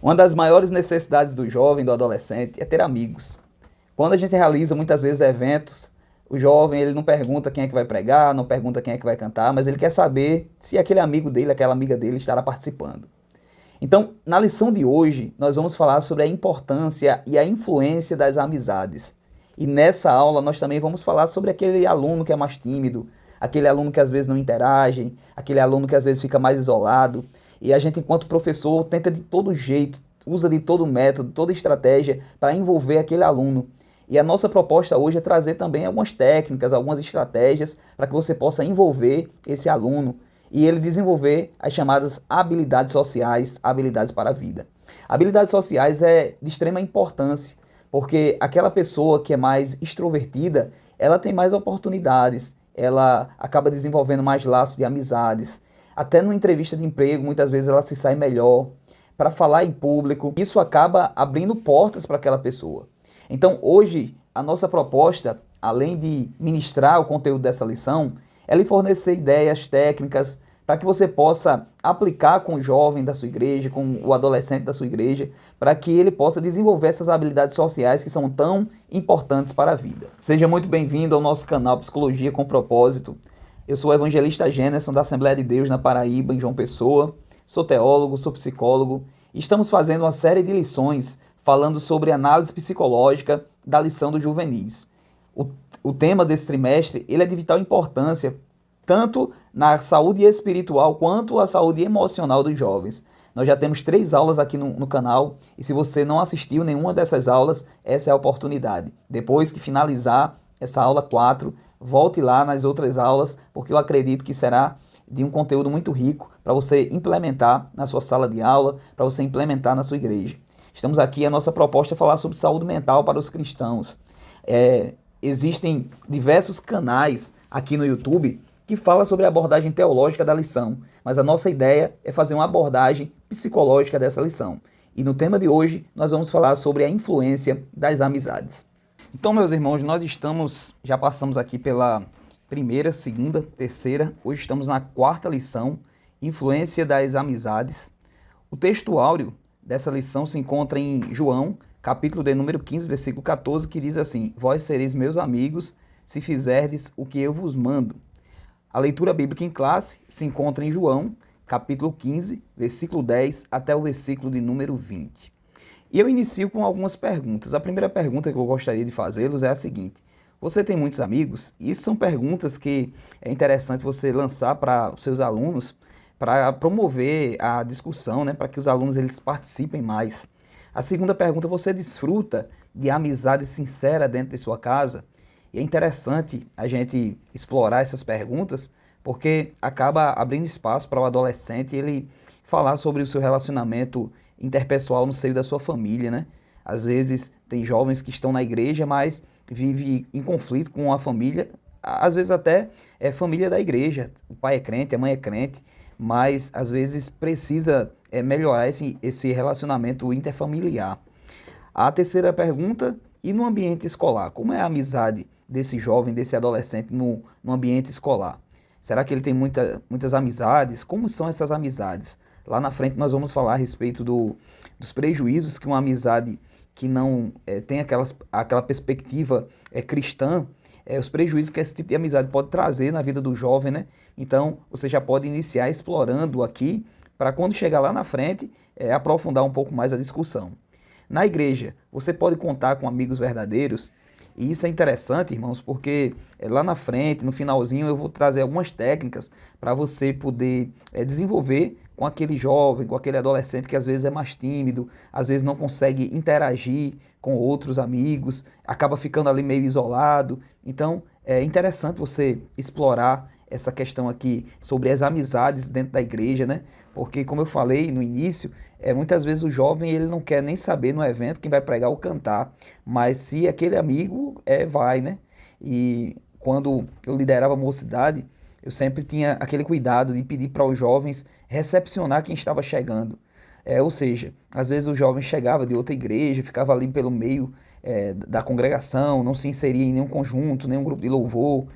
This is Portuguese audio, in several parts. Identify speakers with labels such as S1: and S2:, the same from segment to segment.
S1: Uma das maiores necessidades do jovem, do adolescente, é ter amigos. Quando a gente realiza muitas vezes eventos, o jovem ele não pergunta quem é que vai pregar, não pergunta quem é que vai cantar, mas ele quer saber se aquele amigo dele, aquela amiga dele estará participando. Então, na lição de hoje, nós vamos falar sobre a importância e a influência das amizades. E nessa aula nós também vamos falar sobre aquele aluno que é mais tímido, aquele aluno que às vezes não interage, aquele aluno que às vezes fica mais isolado. E a gente, enquanto professor, tenta de todo jeito, usa de todo método, toda estratégia para envolver aquele aluno. E a nossa proposta hoje é trazer também algumas técnicas, algumas estratégias para que você possa envolver esse aluno e ele desenvolver as chamadas habilidades sociais, habilidades para a vida. Habilidades sociais é de extrema importância, porque aquela pessoa que é mais extrovertida, ela tem mais oportunidades, ela acaba desenvolvendo mais laços de amizades. Até numa entrevista de emprego, muitas vezes ela se sai melhor para falar em público. Isso acaba abrindo portas para aquela pessoa. Então, hoje, a nossa proposta, além de ministrar o conteúdo dessa lição, é lhe fornecer ideias, técnicas, para que você possa aplicar com o jovem da sua igreja, com o adolescente da sua igreja, para que ele possa desenvolver essas habilidades sociais que são tão importantes para a vida. Seja muito bem-vindo ao nosso canal Psicologia com Propósito. Eu sou o evangelista Gênerson da Assembleia de Deus na Paraíba, em João Pessoa. Sou teólogo, sou psicólogo. E estamos fazendo uma série de lições falando sobre análise psicológica da lição dos juvenis. O tema desse trimestre ele é de vital importância, tanto na saúde espiritual quanto a saúde emocional dos jovens. Nós já temos 3 aulas aqui no canal e se você não assistiu nenhuma dessas aulas, essa é a oportunidade. Depois que finalizar essa aula 4, volte lá nas outras aulas, porque eu acredito que será de um conteúdo muito rico para você implementar na sua sala de aula, para você implementar na sua igreja. Estamos aqui, a nossa proposta é falar sobre saúde mental para os cristãos. Existem diversos canais aqui no YouTube que falam sobre a abordagem teológica da lição, mas a nossa ideia é fazer uma abordagem psicológica dessa lição. E no tema de hoje, nós vamos falar sobre a influência das amizades. Então, meus irmãos, já passamos aqui pela primeira, segunda, terceira, hoje estamos na 4ª lição, influência das amizades. O texto áureo dessa lição se encontra em João, capítulo de número 15, versículo 14, que diz assim: Vós sereis meus amigos, se fizerdes o que eu vos mando. A leitura bíblica em classe se encontra em João, capítulo 15, versículo 10 até o versículo de número 20. E eu inicio com algumas perguntas. A primeira pergunta que eu gostaria de fazê-los é a seguinte: você tem muitos amigos? Isso são perguntas que é interessante você lançar para os seus alunos, para promover a discussão, né, para que os alunos eles participem mais. A segunda pergunta: você desfruta de amizade sincera dentro de sua casa? E é interessante a gente explorar essas perguntas, porque acaba abrindo espaço para o adolescente ele falar sobre o seu relacionamento interpessoal no seio da sua família, né? Às vezes tem jovens que estão na igreja, mas vivem em conflito com a família, às vezes até é família da igreja, o pai é crente, a mãe é crente, mas às vezes precisa melhorar esse relacionamento interfamiliar. A terceira pergunta: e no ambiente escolar? Como é a amizade desse jovem, desse adolescente no ambiente escolar? Será que ele tem muitas amizades? Como são essas amizades? Lá na frente nós vamos falar a respeito dos prejuízos que uma amizade que não tem aquela perspectiva cristã, os prejuízos que esse tipo de amizade pode trazer na vida do jovem, né? Então você já pode iniciar explorando aqui, para quando chegar lá na frente, aprofundar um pouco mais a discussão. Na igreja, você pode contar com amigos verdadeiros? E isso é interessante, irmãos, porque lá na frente, no finalzinho, eu vou trazer algumas técnicas para você poder desenvolver com aquele jovem, com aquele adolescente que às vezes é mais tímido, às vezes não consegue interagir com outros amigos, acaba ficando ali meio isolado. Então, é interessante você explorar essa questão aqui sobre as amizades dentro da igreja, né? Porque, como eu falei no início, muitas vezes o jovem ele não quer nem saber no evento quem vai pregar ou cantar, mas se aquele amigo vai, né? E quando eu liderava a mocidade, eu sempre tinha aquele cuidado de pedir para os jovens recepcionar quem estava chegando. Ou seja, às vezes o jovem chegava de outra igreja, ficava ali pelo meio da congregação, não se inseria em nenhum conjunto, nenhum grupo de louvor,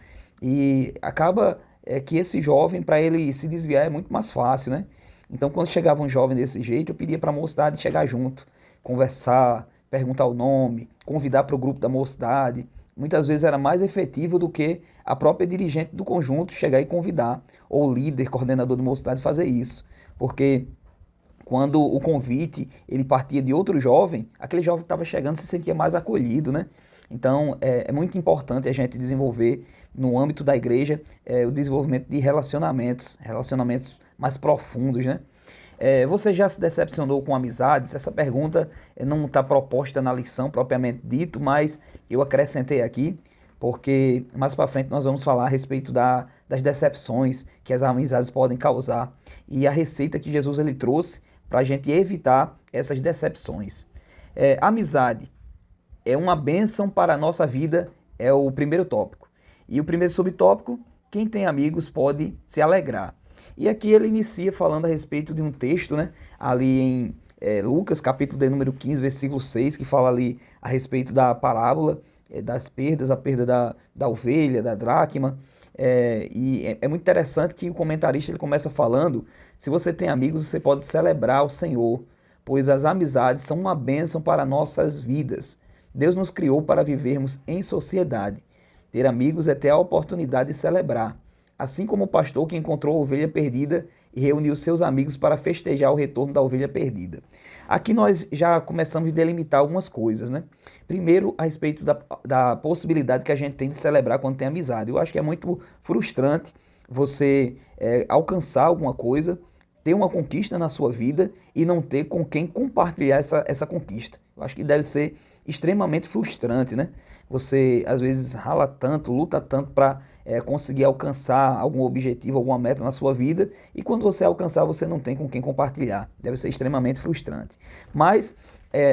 S1: e acaba que esse jovem, para ele se desviar, é muito mais fácil, né? Então, quando chegava um jovem desse jeito, eu pedia para a mocidade chegar junto, conversar, perguntar o nome, convidar para o grupo da mocidade. Muitas vezes era mais efetivo do que a própria dirigente do conjunto chegar e convidar, ou o líder, coordenador de mocidade fazer isso. Porque quando o convite ele partia de outro jovem, aquele jovem que estava chegando se sentia mais acolhido, né? Então é muito importante a gente desenvolver no âmbito da igreja o desenvolvimento de relacionamentos mais profundos, né? Você já se decepcionou com amizades? Essa pergunta não está proposta na lição propriamente dito, mas eu acrescentei aqui, porque mais para frente nós vamos falar a respeito das decepções que as amizades podem causar e a receita que Jesus ele trouxe para a gente evitar essas decepções. Amizade é uma bênção para a nossa vida, é o primeiro tópico. E o primeiro subtópico, quem tem amigos pode se alegrar. E aqui ele inicia falando a respeito de um texto, né, ali em Lucas, capítulo de número 15, versículo 6, que fala ali a respeito da parábola das perdas, a perda da ovelha, da dracma. E é muito interessante que o comentarista ele começa falando, se você tem amigos, você pode celebrar o Senhor, pois as amizades são uma bênção para nossas vidas. Deus nos criou para vivermos em sociedade. Ter amigos é ter a oportunidade de celebrar. Assim como o pastor que encontrou a ovelha perdida e reuniu seus amigos para festejar o retorno da ovelha perdida. Aqui nós já começamos a delimitar algumas coisas, né? Primeiro, a respeito da possibilidade que a gente tem de celebrar quando tem amizade. Eu acho que é muito frustrante você alcançar alguma coisa, ter uma conquista na sua vida e não ter com quem compartilhar essa conquista. Eu acho que deve ser extremamente frustrante, né? Você, às vezes, rala tanto, luta tanto para conseguir alcançar algum objetivo, alguma meta na sua vida, e quando você alcançar, você não tem com quem compartilhar. Deve ser extremamente frustrante. Mas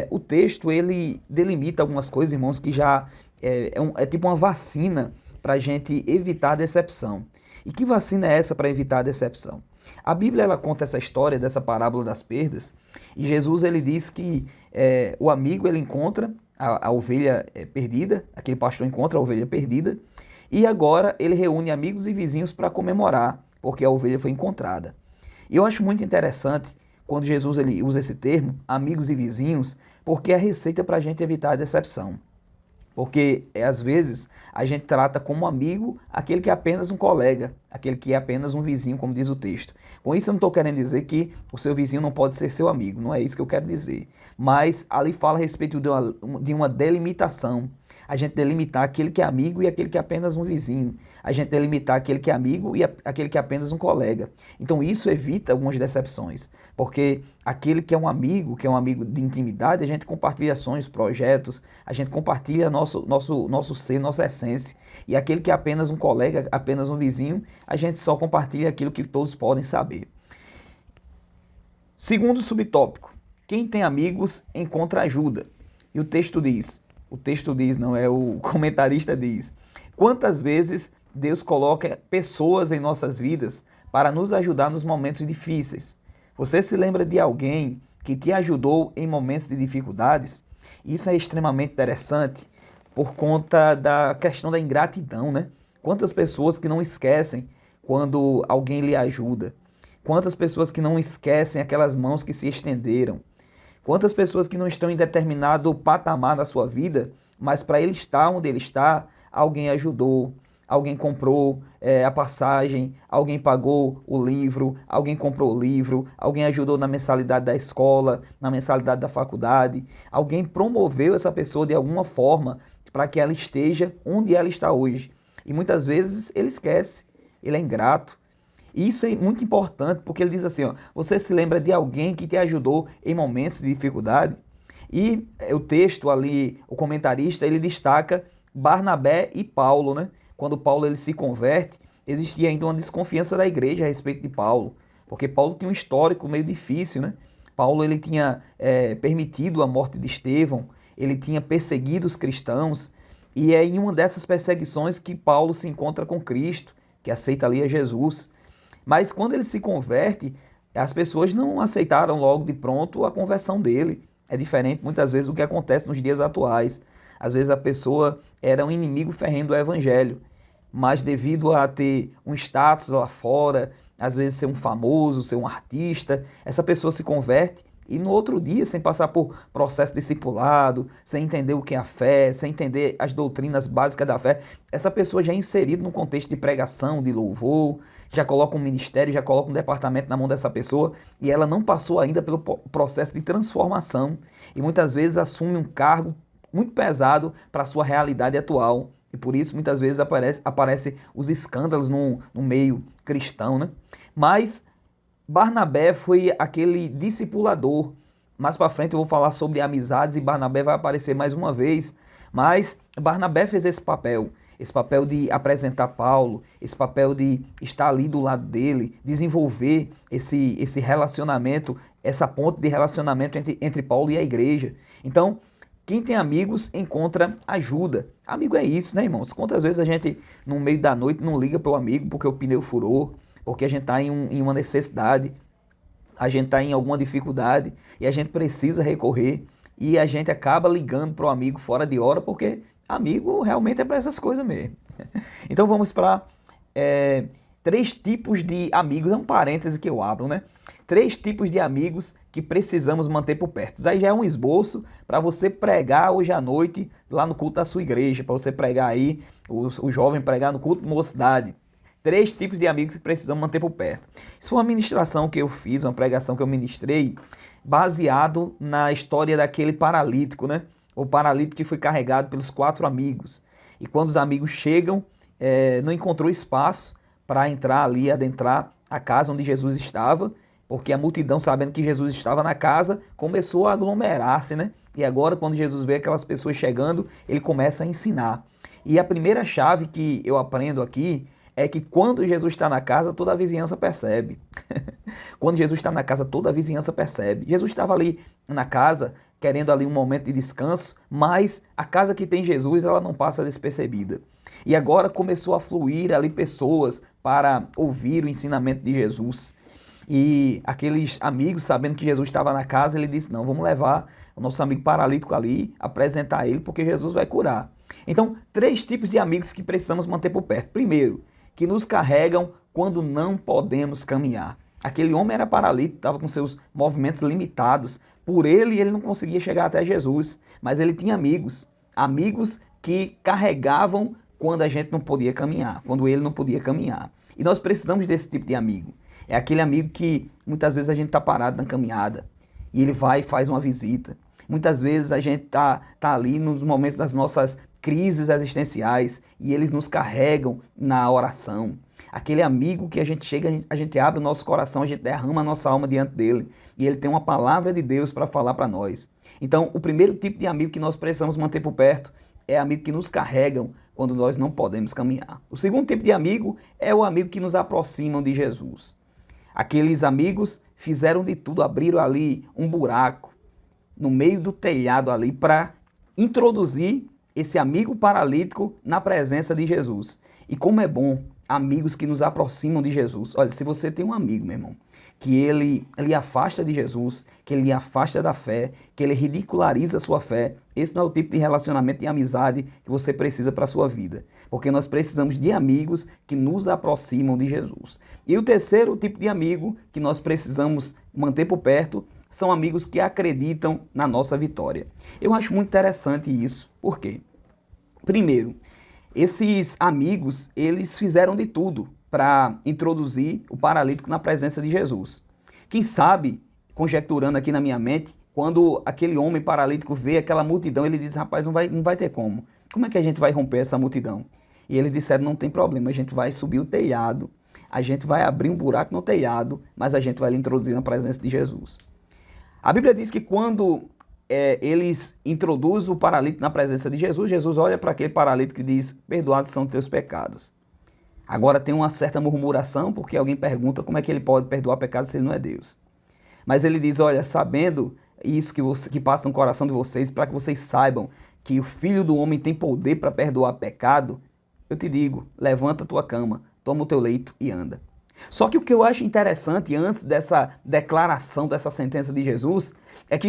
S1: o texto, ele delimita algumas coisas, irmãos, que já é tipo uma vacina para a gente evitar a decepção. E que vacina é essa para evitar a decepção? A Bíblia ela conta essa história dessa parábola das perdas, e Jesus ele diz que o amigo ele encontra a ovelha perdida, aquele pastor encontra a ovelha perdida, e agora ele reúne amigos e vizinhos para comemorar, porque a ovelha foi encontrada. E eu acho muito interessante quando Jesus ele usa esse termo, amigos e vizinhos, porque é a receita para a gente evitar a decepção. Porque, às vezes, a gente trata como amigo aquele que é apenas um colega, aquele que é apenas um vizinho, como diz o texto. Com isso, eu não estou querendo dizer que o seu vizinho não pode ser seu amigo, não é isso que eu quero dizer. Mas ali fala a respeito de uma delimitação. A gente delimitar aquele que é amigo e aquele que é apenas um vizinho. A gente delimitar aquele que é amigo e aquele que é apenas um colega. Então isso evita algumas decepções, porque aquele que é um amigo de intimidade, a gente compartilha sonhos, projetos, a gente compartilha nosso ser, nossa essência. E aquele que é apenas um colega, apenas um vizinho, a gente só compartilha aquilo que todos podem saber. Segundo subtópico, quem tem amigos encontra ajuda. E o texto diz, não é o comentarista diz, quantas vezes Deus coloca pessoas em nossas vidas para nos ajudar nos momentos difíceis. Você se lembra de alguém que te ajudou em momentos de dificuldades? Isso é extremamente interessante por conta da questão da ingratidão, né? Quantas pessoas que não esquecem quando alguém lhe ajuda? Quantas pessoas que não esquecem aquelas mãos que se estenderam? Quantas pessoas que não estão em determinado patamar da sua vida, mas para ele estar onde ele está, alguém ajudou, alguém comprou a passagem, alguém pagou o livro, alguém comprou o livro, alguém ajudou na mensalidade da escola, na mensalidade da faculdade, alguém promoveu essa pessoa de alguma forma para que ela esteja onde ela está hoje. E muitas vezes ele esquece, ele é ingrato. E isso é muito importante, porque ele diz assim, ó, você se lembra de alguém que te ajudou em momentos de dificuldade? E o texto ali, o comentarista, ele destaca Barnabé e Paulo, né? Quando Paulo ele se converte, existia ainda uma desconfiança da igreja a respeito de Paulo, porque Paulo tinha um histórico meio difícil, né? Paulo ele tinha permitido a morte de Estevão, ele tinha perseguido os cristãos, e é em uma dessas perseguições que Paulo se encontra com Cristo, que aceita ali a Jesus. Mas quando ele se converte, as pessoas não aceitaram logo de pronto a conversão dele. É diferente muitas vezes do que acontece nos dias atuais. Às vezes a pessoa era um inimigo ferrenho do evangelho, mas devido a ter um status lá fora, às vezes ser um famoso, ser um artista. Essa pessoa se converte e no outro dia, sem passar por processo discipulado, sem entender o que é a fé, sem entender as doutrinas básicas da fé, essa pessoa já é inserida no contexto de pregação, de louvor, já coloca um ministério, já coloca um departamento na mão dessa pessoa e ela não passou ainda pelo processo de transformação e muitas vezes assume um cargo muito pesado para a sua realidade atual. E por isso muitas vezes aparece os escândalos no meio cristão, né? Mas Barnabé foi aquele discipulador. Mais para frente eu vou falar sobre amizades e Barnabé vai aparecer mais uma vez. Mas Barnabé fez esse papel de apresentar Paulo, esse papel de estar ali do lado dele, desenvolver esse relacionamento, essa ponte de relacionamento entre Paulo e a igreja. Então, quem tem amigos encontra ajuda. Amigo é isso, né, irmãos? Quantas vezes a gente, no meio da noite, não liga para o amigo porque o pneu furou, porque a gente está em uma necessidade, a gente está em alguma dificuldade e a gente precisa recorrer e a gente acaba ligando para o amigo fora de hora porque amigo realmente é para essas coisas mesmo. Então vamos para 3 tipos de amigos, é um parêntese que eu abro, né? 3 tipos de amigos que precisamos manter por perto. Isso aí já é um esboço para você pregar hoje à noite lá no culto da sua igreja, para você pregar aí, o jovem pregar no culto de mocidade. 3 tipos de amigos que precisamos manter por perto. Isso foi uma ministração que eu fiz, uma pregação que eu ministrei, baseado na história daquele paralítico, né? O paralítico que foi carregado pelos 4 amigos. E quando os amigos chegam, não encontrou espaço para entrar ali, adentrar a casa onde Jesus estava, porque a multidão, sabendo que Jesus estava na casa, começou a aglomerar-se, né? E agora, quando Jesus vê aquelas pessoas chegando, ele começa a ensinar. E a primeira chave que eu aprendo aqui é que quando Jesus está na casa, toda a vizinhança percebe. Quando Jesus está na casa, toda a vizinhança percebe. Jesus estava ali na casa, querendo ali um momento de descanso, mas a casa que tem Jesus, ela não passa despercebida. E agora começou a fluir ali pessoas para ouvir o ensinamento de Jesus. E aqueles amigos, sabendo que Jesus estava na casa, ele disse, não, vamos levar o nosso amigo paralítico ali, apresentar ele, porque Jesus vai curar. Então, 3 tipos de amigos que precisamos manter por perto. Primeiro, que nos carregam quando não podemos caminhar. Aquele homem era paralítico, estava com seus movimentos limitados. Por ele não conseguia chegar até Jesus, mas ele tinha amigos. Amigos que carregavam quando a gente não podia caminhar, quando ele não podia caminhar. E nós precisamos desse tipo de amigo. É aquele amigo que muitas vezes a gente está parado na caminhada e ele vai e faz uma visita. Muitas vezes a gente tá ali nos momentos das nossas crises existenciais e eles nos carregam na oração. Aquele amigo que a gente chega, a gente abre o nosso coração, a gente derrama a nossa alma diante dele e ele tem uma palavra de Deus para falar para nós. Então, o primeiro tipo de amigo que nós precisamos manter por perto é amigo que nos carregam quando nós não podemos caminhar. O segundo tipo de amigo é o amigo que nos aproximam de Jesus. Aqueles amigos fizeram de tudo, abriram ali um buraco no meio do telhado ali para introduzir esse amigo paralítico na presença de Jesus. E como é bom amigos que nos aproximam de Jesus. Olha, se você tem um amigo, meu irmão, que ele afasta de Jesus, que ele afasta da fé, que ele ridiculariza a sua fé, esse não é o tipo de relacionamento e amizade que você precisa para a sua vida. Porque nós precisamos de amigos que nos aproximam de Jesus. E o terceiro tipo de amigo que nós precisamos manter por perto são amigos que acreditam na nossa vitória. Eu acho muito interessante isso. Por quê? Primeiro, esses amigos, eles fizeram de tudo para introduzir o paralítico na presença de Jesus. Quem sabe, conjecturando aqui na minha mente, quando aquele homem paralítico vê aquela multidão, ele diz, rapaz, não vai ter como. Como é que a gente vai romper essa multidão? E eles disseram, não tem problema, a gente vai subir o telhado, a gente vai abrir um buraco no telhado, mas a gente vai lhe introduzir na presença de Jesus. A Bíblia diz que quando eles introduzem o paralítico na presença de Jesus, Jesus olha para aquele paralítico e diz, perdoados são teus pecados. Agora tem uma certa murmuração, porque alguém pergunta como é que ele pode perdoar pecados se ele não é Deus. Mas ele diz, olha, sabendo isso que passa no coração de vocês, para que vocês saibam que o Filho do Homem tem poder para perdoar pecado, eu te digo, levanta a tua cama, toma o teu leito e anda. Só que o que eu acho interessante, antes dessa declaração, dessa sentença de Jesus, é que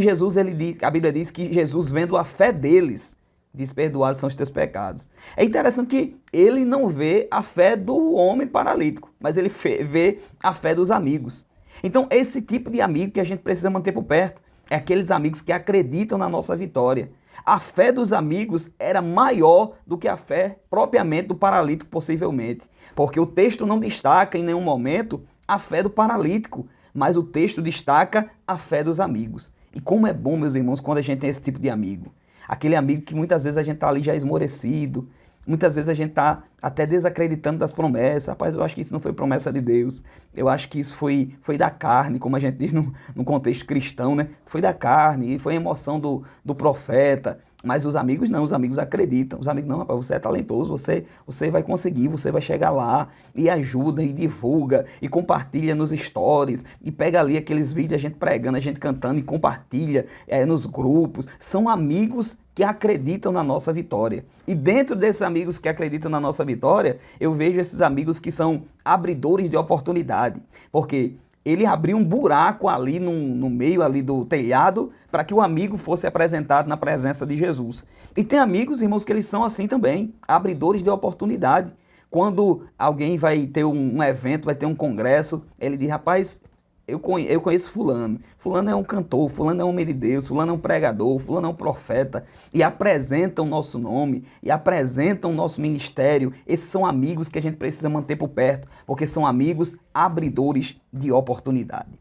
S1: a Bíblia diz que Jesus, vendo a fé deles, diz, perdoados são os teus pecados. É interessante que ele não vê a fé do homem paralítico, mas ele vê a fé dos amigos. Então, esse tipo de amigo que a gente precisa manter por perto é aqueles amigos que acreditam na nossa vitória. A fé dos amigos era maior do que a fé propriamente do paralítico, possivelmente, porque o texto não destaca em nenhum momento a fé do paralítico, mas o texto destaca a fé dos amigos. E como é bom, meus irmãos, quando a gente tem esse tipo de amigo. Aquele amigo que muitas vezes a gente está ali já esmorecido, muitas vezes a gente está até desacreditando das promessas. Rapaz, eu acho que isso não foi promessa de Deus. Eu acho que isso foi da carne, como a gente diz no contexto cristão, né? Foi da carne, foi a emoção do profeta. Mas os amigos não, os amigos acreditam. Os amigos, não, rapaz, você é talentoso, você vai conseguir, você vai chegar lá, e ajuda, e divulga, e compartilha nos stories, e pega ali aqueles vídeos, a gente pregando, a gente cantando, e compartilha nos grupos. São amigos que acreditam na nossa vitória. E dentro desses amigos que acreditam na nossa vitória, eu vejo esses amigos que são abridores de oportunidade. Porque ele abriu um buraco ali no meio ali do telhado para que o amigo fosse apresentado na presença de Jesus. E tem amigos, irmãos, que eles são assim também, abridores de oportunidade. Quando alguém vai ter um evento, vai ter um congresso, ele diz, rapaz, eu conheço fulano. Fulano é um cantor, fulano é um homem de Deus, fulano é um pregador, fulano é um profeta. E apresentam o nosso nome, e apresentam o nosso ministério. Esses são amigos que a gente precisa manter por perto, porque são amigos abridores de oportunidade.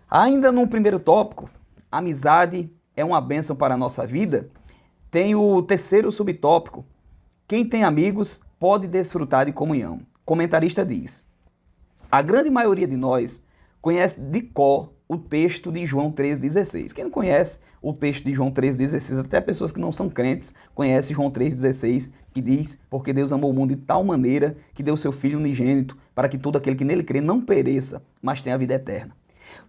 S1: Ainda no primeiro tópico, amizade é uma bênção para a nossa vida, tem o terceiro subtópico. Quem tem amigos pode desfrutar de comunhão. O comentarista diz, a grande maioria de nós conhece de cor o texto de João 3,16. Quem não conhece o texto de João 3,16, até pessoas que não são crentes conhecem João 3,16, que diz, porque Deus amou o mundo de tal maneira que deu seu Filho unigênito, para que todo aquele que nele crê não pereça, mas tenha a vida eterna.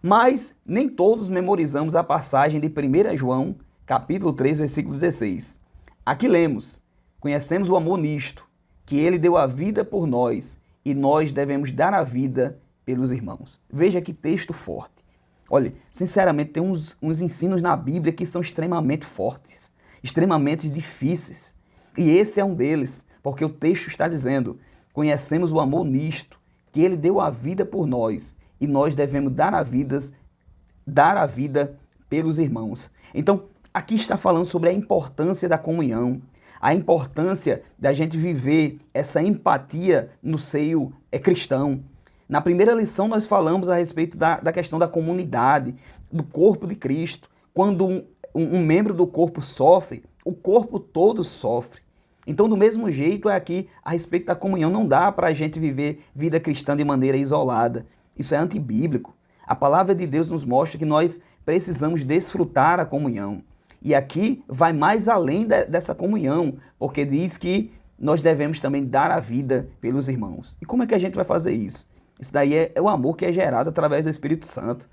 S1: Mas nem todos memorizamos a passagem de 1 João, capítulo 3, versículo 16. Aqui lemos, conhecemos o amor nisto, que ele deu a vida por nós, e nós devemos dar a vida pelos irmãos. Veja que texto forte. Olha, sinceramente, tem uns ensinos na Bíblia que são extremamente fortes, extremamente difíceis. E esse é um deles, porque o texto está dizendo, conhecemos o amor nisto, que ele deu a vida por nós, e nós devemos dar a vida pelos irmãos. Então, aqui está falando sobre a importância da comunhão, a importância da gente viver essa empatia no seio cristão. Na primeira lição nós falamos a respeito da questão da comunidade, do corpo de Cristo. Quando um membro do corpo sofre, o corpo todo sofre. Então, do mesmo jeito, é aqui a respeito da comunhão. Não dá para a gente viver vida cristã de maneira isolada. Isso é antibíblico. A palavra de Deus nos mostra que nós precisamos desfrutar a comunhão. E aqui vai mais além dessa comunhão, porque diz que nós devemos também dar a vida pelos irmãos. E como é que a gente vai fazer isso? Isso daí é o amor que é gerado através do Espírito Santo,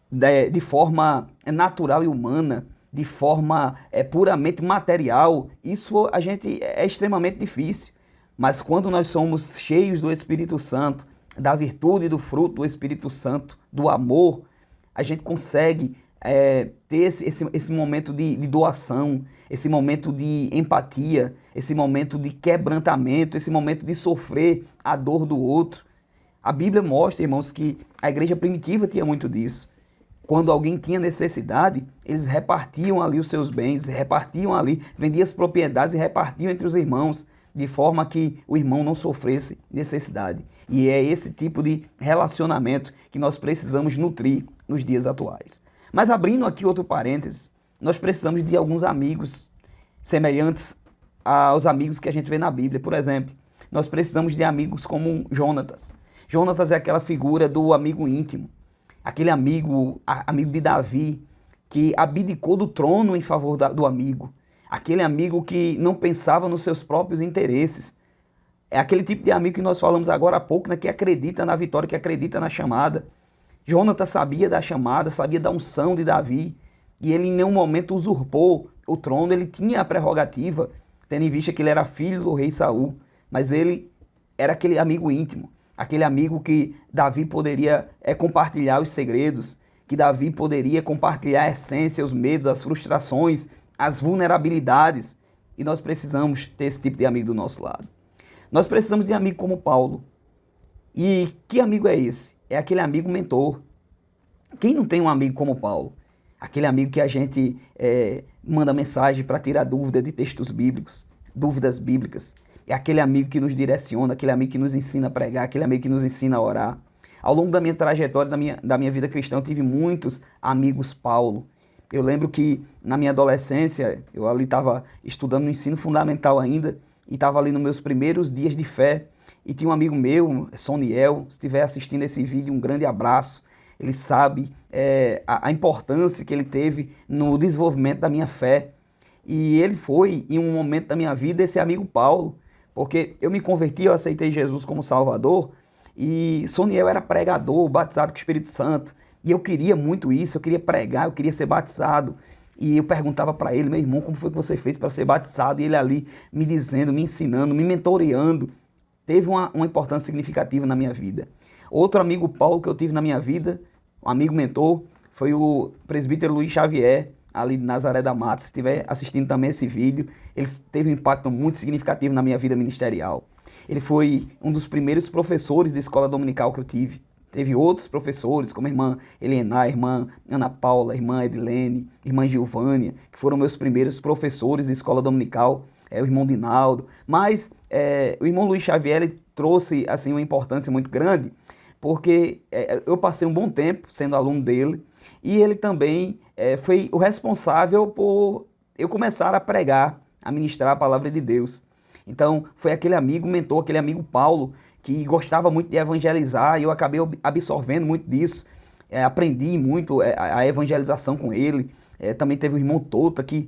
S1: de forma natural e humana, de forma puramente material. Isso a gente é extremamente difícil, mas quando nós somos cheios do Espírito Santo, da virtude e do fruto do Espírito Santo, do amor, a gente consegue ter esse momento de doação, esse momento de empatia, esse momento de quebrantamento, esse momento de sofrer a dor do outro. A Bíblia mostra, irmãos, que a igreja primitiva tinha muito disso. Quando alguém tinha necessidade, eles repartiam ali os seus bens, repartiam ali, vendiam as propriedades e repartiam entre os irmãos, de forma que o irmão não sofresse necessidade. E é esse tipo de relacionamento que nós precisamos nutrir nos dias atuais. Mas abrindo aqui outro parênteses, nós precisamos de alguns amigos semelhantes aos amigos que a gente vê na Bíblia. Por exemplo, nós precisamos de amigos como Jonatas. Jonatas é aquela figura do amigo íntimo, aquele amigo de Davi, que abdicou do trono em favor do amigo, aquele amigo que não pensava nos seus próprios interesses. É aquele tipo de amigo que nós falamos agora há pouco, né, que acredita na vitória, que acredita na chamada. Jonatas sabia da chamada, sabia da unção de Davi, e ele em nenhum momento usurpou o trono. Ele tinha a prerrogativa, tendo em vista que ele era filho do rei Saul, mas ele era aquele amigo íntimo, aquele amigo que Davi poderia compartilhar os segredos, que Davi poderia compartilhar a essência, os medos, as frustrações, as vulnerabilidades, e nós precisamos ter esse tipo de amigo do nosso lado. Nós precisamos de amigo como Paulo. E que amigo é esse? É aquele amigo mentor. Quem não tem um amigo como Paulo? Aquele amigo que a gente manda mensagem para tirar dúvida de textos bíblicos, dúvidas bíblicas. É aquele amigo que nos direciona, aquele amigo que nos ensina a pregar, aquele amigo que nos ensina a orar. Ao longo da minha trajetória, da minha vida cristã, eu tive muitos amigos Paulo. Eu lembro que na minha adolescência, eu ali estava estudando no ensino fundamental ainda, e estava ali nos meus primeiros dias de fé, e tinha um amigo meu, Soniel, se estiver assistindo esse vídeo, um grande abraço. Ele sabe a importância que ele teve no desenvolvimento da minha fé. E ele foi, em um momento da minha vida, esse amigo Paulo, porque eu me converti, eu aceitei Jesus como Salvador, e Soniel era pregador, batizado com o Espírito Santo, e eu queria muito isso, eu queria pregar, eu queria ser batizado. E eu perguntava para ele, meu irmão, como foi que você fez para ser batizado? E ele ali me dizendo, me ensinando, me mentoreando. Teve uma importância significativa na minha vida. Outro amigo Paulo que eu tive na minha vida, um amigo mentor, foi o presbítero Luiz Xavier, ali de Nazaré da Mata. Se estiver assistindo também esse vídeo, ele teve um impacto muito significativo na minha vida ministerial. Ele foi um dos primeiros professores de escola dominical que eu tive. Teve outros professores, como a irmã Helena, a irmã Ana Paula, a irmã Edilene, a irmã Gilvânia, que foram meus primeiros professores de escola dominical, o irmão Dinaldo. Mas o irmão Luiz Xavier ele trouxe assim, uma importância muito grande, porque eu passei um bom tempo sendo aluno dele, e ele também foi o responsável por eu começar a pregar, a ministrar a palavra de Deus. Então, foi aquele amigo mentor, aquele amigo Paulo, que gostava muito de evangelizar, e eu acabei absorvendo muito disso. Aprendi muito a evangelização com ele. Também teve o irmão Tota, que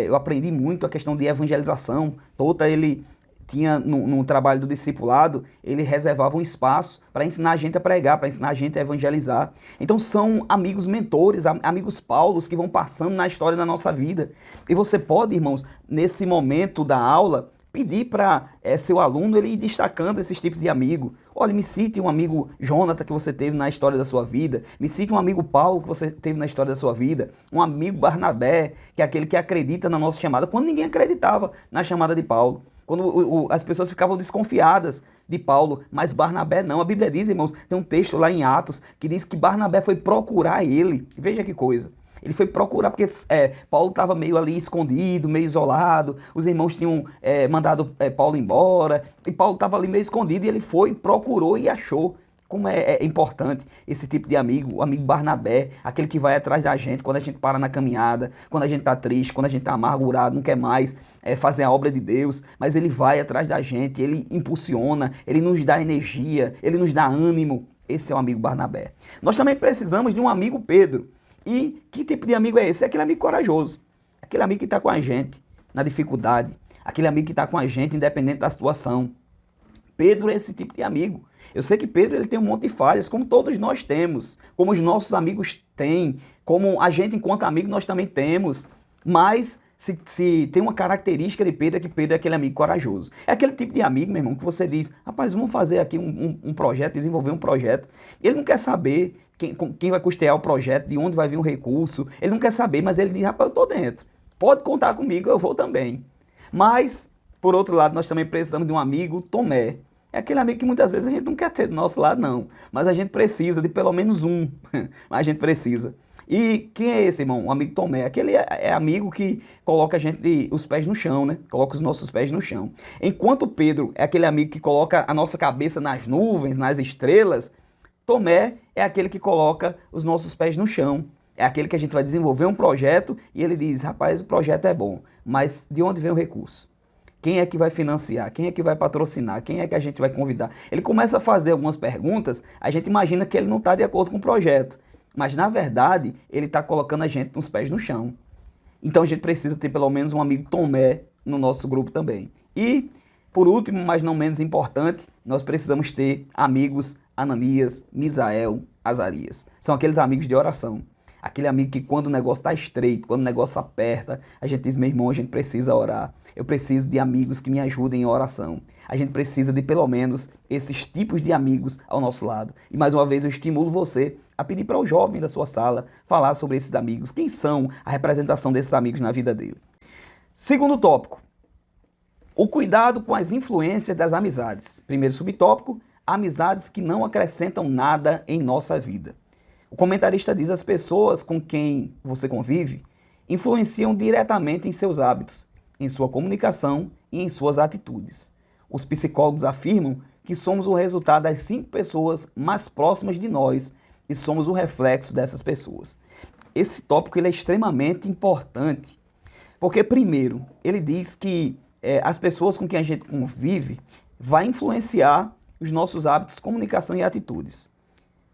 S1: eu aprendi muito a questão de evangelização. Tota, ele tinha no trabalho do discipulado, ele reservava um espaço para ensinar a gente a pregar, para ensinar a gente a evangelizar. Então são amigos mentores, amigos Paulos que vão passando na história da nossa vida. E você pode, irmãos, nesse momento da aula, pedir para seu aluno ele ir destacando esses tipos de amigo. Olha, me cite um amigo Jonathan que você teve na história da sua vida. Me cite um amigo Paulo que você teve na história da sua vida. Um amigo Barnabé, que é aquele que acredita na nossa chamada, quando ninguém acreditava na chamada de Paulo. Quando as pessoas ficavam desconfiadas de Paulo, mas Barnabé não. A Bíblia diz, irmãos, tem um texto lá em Atos que diz que Barnabé foi procurar ele. Veja que coisa. Ele foi procurar porque Paulo estava meio ali escondido, meio isolado. Os irmãos tinham mandado Paulo embora. E Paulo estava ali meio escondido e ele foi, procurou e achou. Como é importante esse tipo de amigo, o amigo Barnabé, aquele que vai atrás da gente quando a gente para na caminhada, quando a gente está triste, quando a gente está amargurado, não quer mais fazer a obra de Deus, mas ele vai atrás da gente, ele impulsiona, ele nos dá energia, ele nos dá ânimo. Esse é o amigo Barnabé. Nós também precisamos de um amigo Pedro. E que tipo de amigo é esse? É aquele amigo corajoso, aquele amigo que está com a gente na dificuldade, aquele amigo que está com a gente independente da situação. Pedro é esse tipo de amigo. Eu sei que Pedro ele tem um monte de falhas, como todos nós temos, como os nossos amigos têm, como a gente enquanto amigo nós também temos, mas se tem uma característica de Pedro é que Pedro é aquele amigo corajoso. É aquele tipo de amigo, meu irmão, que você diz, rapaz, vamos fazer aqui um projeto, desenvolver um projeto. Ele não quer saber quem vai custear o projeto, de onde vai vir o recurso, ele não quer saber, mas ele diz, rapaz, eu estou dentro, pode contar comigo, eu vou também. Mas, por outro lado, nós também precisamos de um amigo Tomé. É aquele amigo que muitas vezes a gente não quer ter do nosso lado, não. Mas a gente precisa de pelo menos um. Mas a gente precisa. E quem é esse, irmão? O amigo Tomé. Aquele é amigo que coloca a gente os pés no chão, né? Coloca os nossos pés no chão. Enquanto Pedro é aquele amigo que coloca a nossa cabeça nas nuvens, nas estrelas, Tomé é aquele que coloca os nossos pés no chão. É aquele que a gente vai desenvolver um projeto e ele diz, rapaz, o projeto é bom, mas de onde vem o recurso? Quem é que vai financiar? Quem é que vai patrocinar? Quem é que a gente vai convidar? Ele começa a fazer algumas perguntas, a gente imagina que ele não está de acordo com o projeto. Mas, na verdade, ele está colocando a gente nos pés no chão. Então, a gente precisa ter pelo menos um amigo Tomé no nosso grupo também. E, por último, mas não menos importante, nós precisamos ter amigos Ananias, Misael, Azarias. São aqueles amigos de oração. Aquele amigo que quando o negócio está estreito, quando o negócio aperta, a gente diz, meu irmão, a gente precisa orar. Eu preciso de amigos que me ajudem em oração. A gente precisa de pelo menos esses tipos de amigos ao nosso lado. E mais uma vez eu estimulo você a pedir para o jovem da sua sala falar sobre esses amigos. Quem são a representação desses amigos na vida dele? Segundo tópico, o cuidado com as influências das amizades. Primeiro subtópico, amizades que não acrescentam nada em nossa vida. O comentarista diz: as pessoas com quem você convive influenciam diretamente em seus hábitos, em sua comunicação e em suas atitudes. Os psicólogos afirmam que somos o resultado das 5 pessoas mais próximas de nós e somos o reflexo dessas pessoas. Esse tópico ele é extremamente importante, porque primeiro, ele diz que as pessoas com quem a gente convive vai influenciar os nossos hábitos, comunicação e atitudes.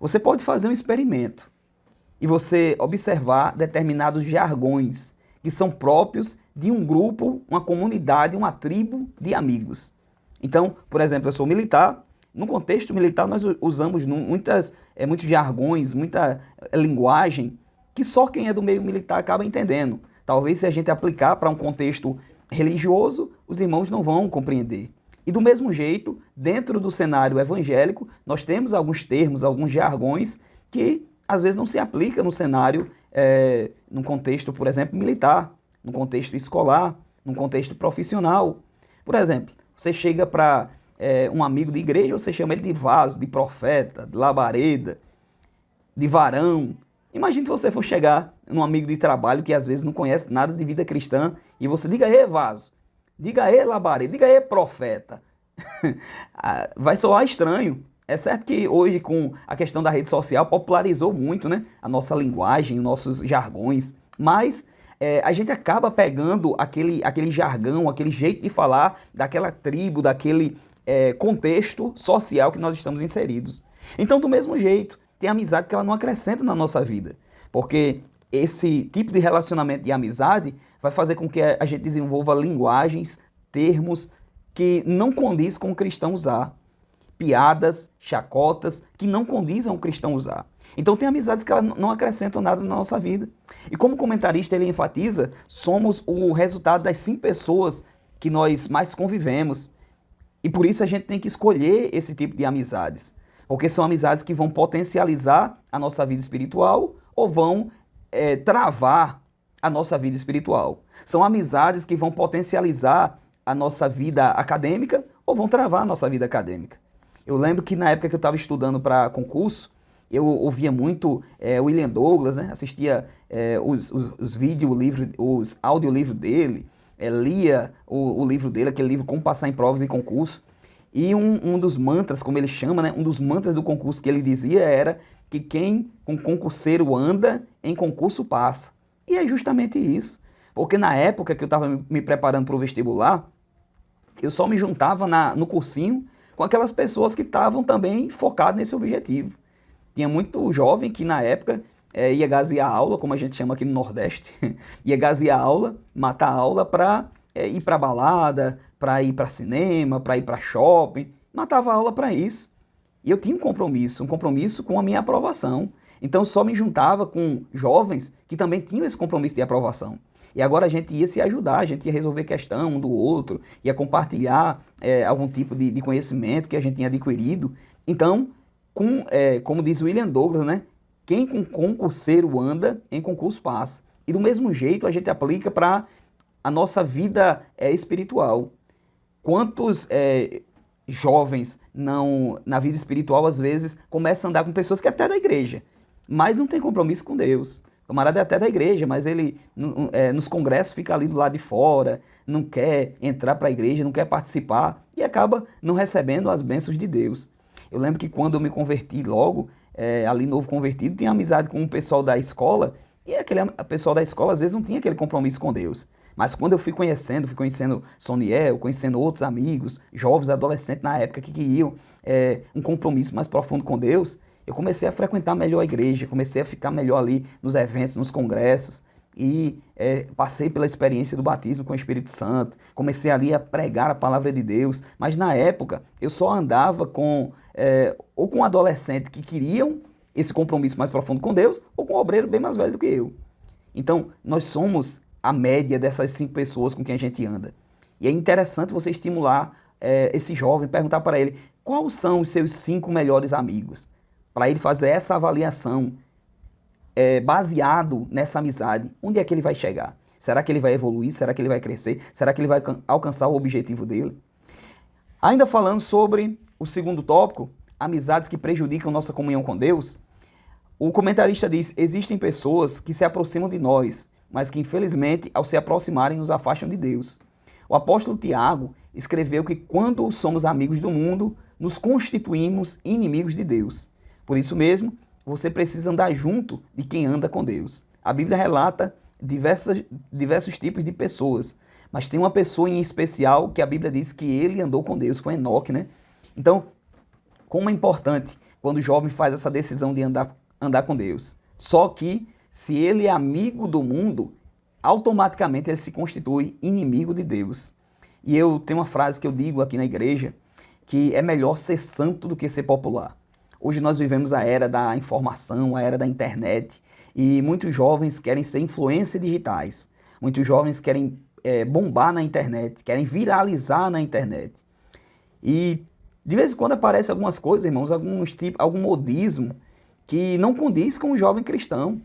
S1: Você pode fazer um experimento e você observar determinados jargões que são próprios de um grupo, uma comunidade, uma tribo de amigos. Então, por exemplo, eu sou militar. No contexto militar, nós usamos muitos jargões, muita linguagem que só quem é do meio militar acaba entendendo. Talvez se a gente aplicar para um contexto religioso, os irmãos não vão compreender. E do mesmo jeito, dentro do cenário evangélico, nós temos alguns termos, alguns jargões que às vezes não se aplicam no cenário, num contexto, por exemplo, militar, num contexto escolar, num contexto profissional. Por exemplo, você chega para um amigo de igreja, você chama ele de vaso, de profeta, de labareda, de varão. Imagine se você for chegar num amigo de trabalho que às vezes não conhece nada de vida cristã e você diga: "Ei, vaso, diga aí, labareda, diga aí, profeta." Vai soar estranho. É certo que hoje, com a questão da rede social, popularizou muito, né, a nossa linguagem, os nossos jargões, mas a gente acaba pegando aquele jargão, aquele jeito de falar daquela tribo, daquele contexto social que nós estamos inseridos. Então, do mesmo jeito, tem amizade que ela não acrescenta na nossa vida, porque esse tipo de relacionamento de amizade vai fazer com que a gente desenvolva linguagens, termos que não condiz com o cristão usar, piadas, chacotas que não condizem ao cristão usar. Então tem amizades que elas não acrescentam nada na nossa vida. E como comentarista ele enfatiza, somos o resultado das 5 pessoas que nós mais convivemos. E por isso a gente tem que escolher esse tipo de amizades, porque são amizades que vão potencializar a nossa vida espiritual ou vão travar a nossa vida espiritual. São amizades que vão potencializar a nossa vida acadêmica ou vão travar a nossa vida acadêmica. Eu lembro que na época que eu estava estudando para concurso, eu ouvia muito William Douglas, né? Assistia os os audiolivros dele, lia o livro dele, aquele livro Como Passar em Provas e Concurso. E um dos mantras, como ele chama, né? Um dos mantras do concurso que ele dizia era que quem com concurseiro anda, em concurso passa. E é justamente isso. Porque na época que eu estava me preparando para o vestibular, eu só me juntava no cursinho com aquelas pessoas que estavam também focadas nesse objetivo. Tinha muito jovem que na época ia gazear aula, como a gente chama aqui no Nordeste, ia gazear aula, matar aula para ir para balada, para ir para cinema, para ir para shopping, matava a aula para isso. E eu tinha um compromisso com a minha aprovação. Então só me juntava com jovens que também tinham esse compromisso de aprovação. E agora a gente ia se ajudar, a gente ia resolver questão um do outro, ia compartilhar algum tipo de conhecimento que a gente tinha adquirido. Então, como diz William Douglas, né? Quem com concurseiro anda, em concurso passa. E do mesmo jeito a gente aplica para a nossa vida espiritual. Quantos jovens na vida espiritual, às vezes, começam a andar com pessoas que até da igreja, mas não tem compromisso com Deus. O camarada é até da igreja, mas ele nos congressos fica ali do lado de fora, não quer entrar para a igreja, não quer participar e acaba não recebendo as bênçãos de Deus. Eu lembro que quando eu me converti logo, ali novo convertido, tinha amizade com o pessoal da escola e aquele pessoal da escola às vezes não tinha aquele compromisso com Deus. Mas quando eu fui conhecendo Soniel, conhecendo outros amigos, jovens, adolescentes na época que queriam um compromisso mais profundo com Deus, eu comecei a frequentar melhor a igreja, comecei a ficar melhor ali nos eventos, nos congressos, e passei pela experiência do batismo com o Espírito Santo, comecei ali a pregar a palavra de Deus, mas na época eu só andava com ou com adolescentes que queriam esse compromisso mais profundo com Deus ou com um obreiro bem mais velho do que eu. Então, nós somos a média dessas 5 pessoas com quem a gente anda. E é interessante você estimular esse jovem, perguntar para ele quais são os seus 5 melhores amigos, para ele fazer essa avaliação baseado nessa amizade. Onde é que ele vai chegar? Será que ele vai evoluir? Será que ele vai crescer? Será que ele vai alcançar o objetivo dele? Ainda falando sobre o segundo tópico, amizades que prejudicam nossa comunhão com Deus, o comentarista diz: existem pessoas que se aproximam de nós, mas que infelizmente ao se aproximarem nos afastam de Deus. O apóstolo Tiago escreveu que quando somos amigos do mundo, nos constituímos inimigos de Deus. Por isso mesmo, você precisa andar junto de quem anda com Deus. A Bíblia relata diversos tipos de pessoas, mas tem uma pessoa em especial que a Bíblia diz que ele andou com Deus, foi Enoque, né? Então, como é importante quando o jovem faz essa decisão de andar com Deus. Só que, se ele é amigo do mundo, automaticamente ele se constitui inimigo de Deus. E eu tenho uma frase que eu digo aqui na igreja, que é melhor ser santo do que ser popular. Hoje nós vivemos a era da informação, a era da internet, e muitos jovens querem ser influências digitais. Muitos jovens querem bombar na internet, querem viralizar na internet. E de vez em quando aparecem algumas coisas, irmãos, algum modismo que não condiz com o jovem cristão.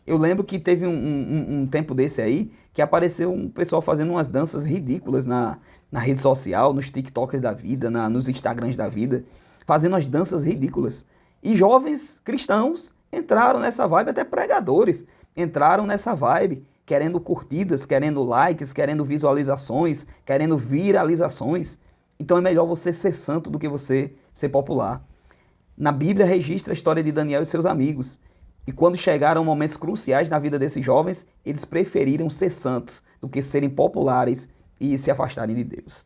S1: Eu lembro que teve um tempo desse aí, que apareceu um pessoal fazendo umas danças ridículas na rede social, nos TikTokers da vida, nos Instagrams da vida, fazendo as danças ridículas. E jovens cristãos entraram nessa vibe, até pregadores entraram nessa vibe, querendo curtidas, querendo likes, querendo visualizações, querendo viralizações. Então é melhor você ser santo do que você ser popular. Na Bíblia registra a história de Daniel e seus amigos. E quando chegaram momentos cruciais na vida desses jovens, eles preferiram ser santos do que serem populares e se afastarem de Deus.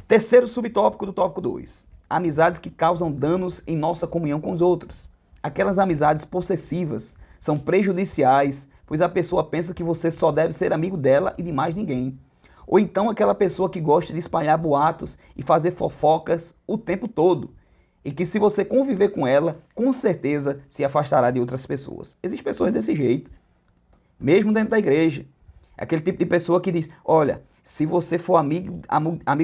S1: Terceiro subtópico do tópico 2. Amizades que causam danos em nossa comunhão com os outros. Aquelas amizades possessivas são prejudiciais, pois a pessoa pensa que você só deve ser amigo dela e de mais ninguém. Ou então aquela pessoa que gosta de espalhar boatos e fazer fofocas o tempo todo. E que se você conviver com ela, com certeza se afastará de outras pessoas. Existem pessoas desse jeito, mesmo dentro da igreja. Aquele tipo de pessoa que diz: olha, se você for amigo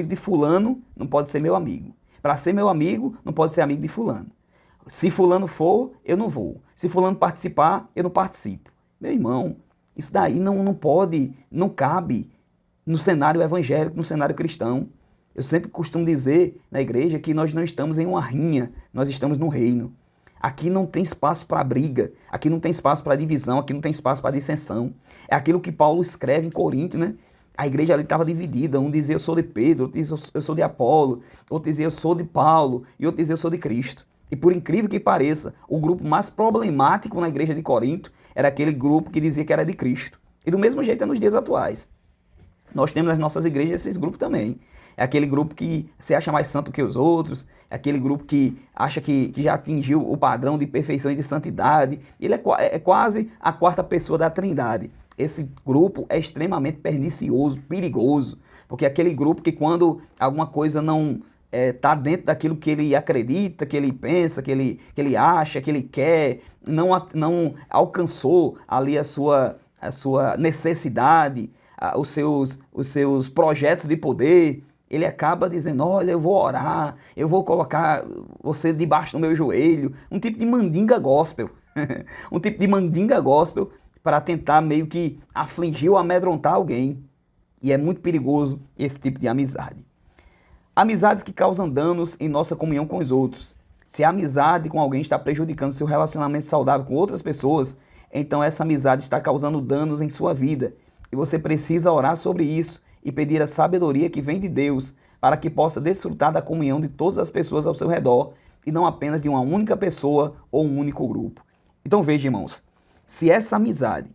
S1: de fulano, não pode ser meu amigo. Para ser meu amigo, não pode ser amigo de fulano. Se fulano for, eu não vou. Se fulano participar, eu não participo. Meu irmão, isso daí não pode, não cabe no cenário evangélico, no cenário cristão. Eu sempre costumo dizer na igreja que nós não estamos em uma rinha, nós estamos no reino. Aqui não tem espaço para briga, aqui não tem espaço para divisão, aqui não tem espaço para dissensão. É aquilo que Paulo escreve em Corinto, né? A igreja ali estava dividida, um dizia eu sou de Pedro, outro dizia eu sou de Apolo, outro dizia eu sou de Paulo e outro dizia eu sou de Cristo. E por incrível que pareça, o grupo mais problemático na igreja de Corinto era aquele grupo que dizia que era de Cristo. E do mesmo jeito é nos dias atuais. Nós temos nas nossas igrejas esses grupos também. É aquele grupo que se acha mais santo que os outros, é aquele grupo que acha que já atingiu o padrão de perfeição e de santidade. Ele é quase a quarta pessoa da Trindade. Esse grupo é extremamente pernicioso, perigoso, porque é aquele grupo que quando alguma coisa não está dentro daquilo que ele acredita, que ele pensa, que ele acha, que ele quer, não alcançou ali a sua necessidade, os seus projetos de poder, ele acaba dizendo: olha, eu vou orar, eu vou colocar você debaixo do meu joelho. Um tipo de mandinga gospel. Um tipo de mandinga gospel para tentar meio que afligir ou amedrontar alguém. E é muito perigoso esse tipo de amizade. Amizades que causam danos em nossa comunhão com os outros. Se a amizade com alguém está prejudicando seu relacionamento saudável com outras pessoas, então essa amizade está causando danos em sua vida. E você precisa orar sobre isso e pedir a sabedoria que vem de Deus para que possa desfrutar da comunhão de todas as pessoas ao seu redor e não apenas de uma única pessoa ou um único grupo. Então veja, irmãos, se essa amizade,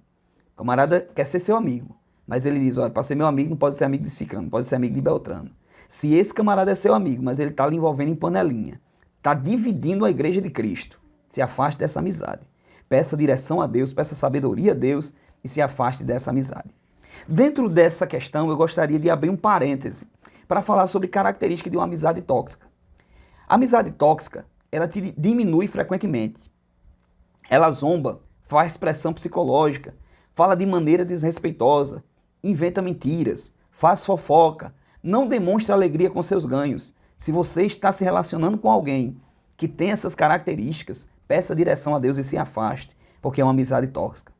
S1: o camarada quer ser seu amigo, mas ele diz: olha, para ser meu amigo não pode ser amigo de Cicrano, não pode ser amigo de Beltrano. Se esse camarada é seu amigo, mas ele está lhe envolvendo em panelinha, está dividindo a igreja de Cristo, se afaste dessa amizade. Peça direção a Deus, peça sabedoria a Deus e se afaste dessa amizade. Dentro dessa questão, eu gostaria de abrir um parêntese para falar sobre características de uma amizade tóxica. A amizade tóxica, ela te diminui frequentemente. Ela zomba, faz pressão psicológica, fala de maneira desrespeitosa, inventa mentiras, faz fofoca, não demonstra alegria com seus ganhos. Se você está se relacionando com alguém que tem essas características, peça direção a Deus e se afaste, porque é uma amizade tóxica.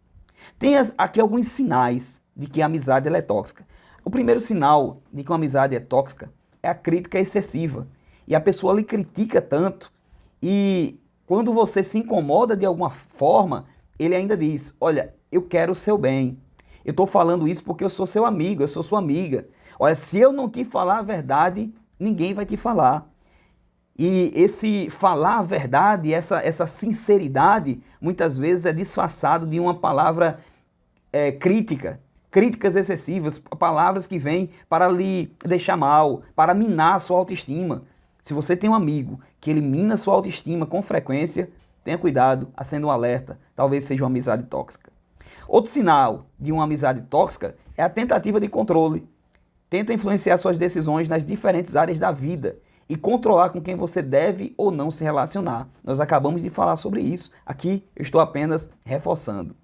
S1: Tem aqui alguns sinais de que a amizade ela é tóxica. O primeiro sinal de que uma amizade é tóxica é a crítica excessiva. E a pessoa lhe critica tanto e quando você se incomoda de alguma forma, ele ainda diz, olha, eu quero o seu bem. Eu estou falando isso porque eu sou seu amigo, eu sou sua amiga. Olha, se eu não te falar a verdade, ninguém vai te falar. E esse falar a verdade, essa sinceridade, muitas vezes é disfarçado de uma palavra crítica, críticas excessivas, palavras que vêm para lhe deixar mal, para minar a sua autoestima. Se você tem um amigo que ele mina a sua autoestima com frequência, tenha cuidado, acenda um alerta, talvez seja uma amizade tóxica. Outro sinal de uma amizade tóxica é a tentativa de controle. Tenta influenciar suas decisões nas diferentes áreas da vida e controlar com quem você deve ou não se relacionar. Nós acabamos de falar sobre isso, aqui eu estou apenas reforçando.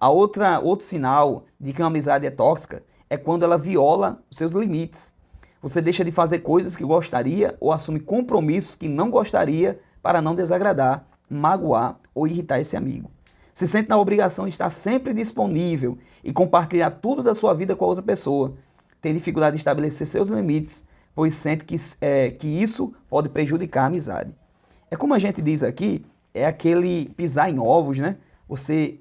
S1: Outro sinal de que uma amizade é tóxica é quando ela viola os seus limites. Você deixa de fazer coisas que gostaria ou assume compromissos que não gostaria para não desagradar, magoar ou irritar esse amigo. Se sente na obrigação de estar sempre disponível e compartilhar tudo da sua vida com a outra pessoa. Tem dificuldade de estabelecer seus limites, pois sente que isso pode prejudicar a amizade. É como a gente diz aqui, é aquele pisar em ovos, né? Você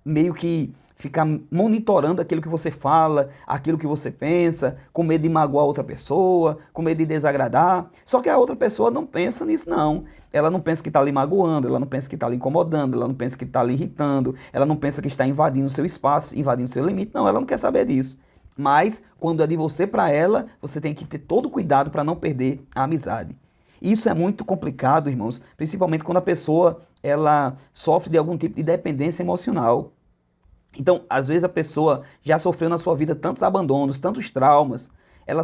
S1: meio que ficar monitorando aquilo que você fala, aquilo que você pensa, com medo de magoar outra pessoa, com medo de desagradar. Só que a outra pessoa não pensa nisso, não. Ela não pensa que está lhe magoando, ela não pensa que está lhe incomodando, ela não pensa que está lhe irritando, ela não pensa que está invadindo o seu espaço, invadindo o seu limite. Não, ela não quer saber disso. Mas, quando é de você para ela, você tem que ter todo o cuidado para não perder a amizade. Isso é muito complicado, irmãos, principalmente quando a pessoa ela sofre de algum tipo de dependência emocional. Então, às vezes a pessoa já sofreu na sua vida tantos abandonos, tantos traumas, ela